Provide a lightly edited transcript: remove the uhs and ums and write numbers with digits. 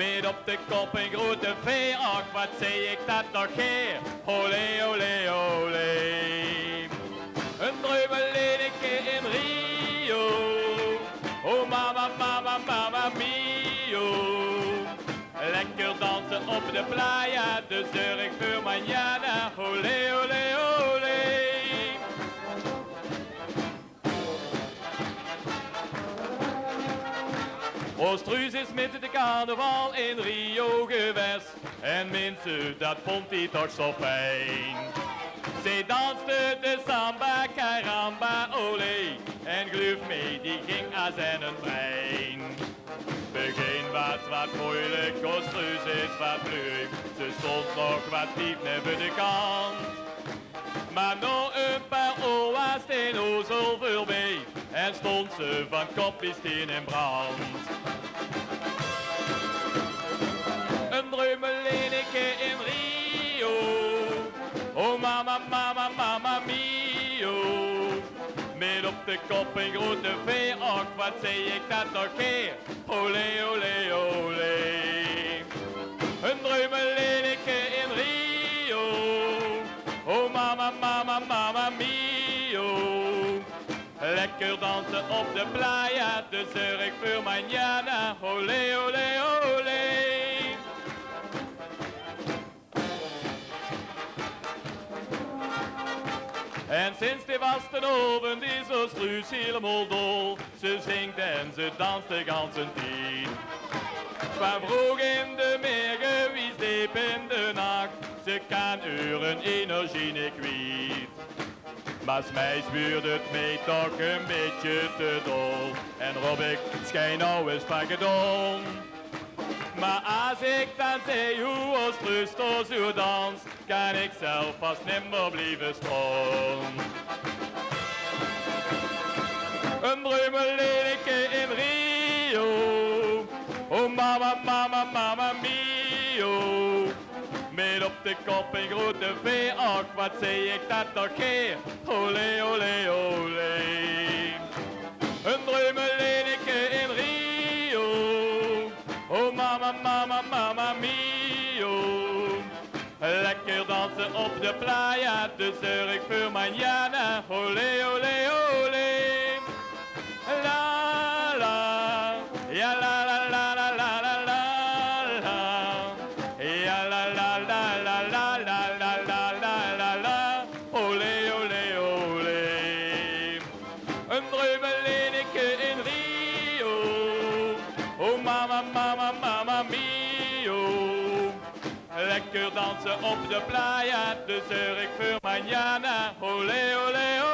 Met op de kop een grote V, ach wat zei ik dat nog keer. Olé, olé, olé. Een dreumelineke in Rio. Oh mama, mama, mama mio. Lekker dansen op de playa, de zorg voor mañana. Olé, olé, olé. Oostruus is met de carnaval in Rio geweest. En mensen, dat vond hij toch zo fijn. Zij danste de samba, caramba, olé. En geloof me, die ging als en een trein. Begin was wat moeilijk, Oostruus is wat leuk. Ze stond nog wat diep neven de kant. Maar nog een paar oa's ten ozel voorbij. En stond ze van kopjes in brand. Een dreumelineke in Rio. Oh mama, mama, mama mio. Met op de kop een grote V, och wat zei ik dat nog keer. Olé, olé, olé. Een dreumelineke in Rio. Oh mama, mama, mama mio. Lekker dansen op de playa, de zorg voor mañana. Olé, olé, olé. En sinds die vaste oven is Oostruus helemaal dol. Ze zingt en ze danst de ganse tijd. Van vroeg in de morgen, wie diep in de nacht. Ze kan uren energie niet kwijt. Maar mij spuurt het mij toch een beetje te dol. En Rob, ik schijn nou eens van gedon. Maar als ik dan zie hoe Oostruus zo danst, kan ik zelf vast nimmer blijven staan. Een dreumelineke in Rio. Oh mama, mama, mama mio. Met op de kop een grote V, ach wat zei ik dat nog keer. Olé, olé, olé. Een dreumelineke in Rio. Oh mama, mama, mama mio. Lekker dansen op de playa, de zorg voor mañana. Olé, olé, olé. La la, ja la la la la la la la la. Ja la la la la la la la la la la la. Olé, olé, olé. Een dreumelineke in Rio. Oh mama, mama, mama mio. Lekker dansen op de playa, de zorg voor mañana. Olé, olé, olé.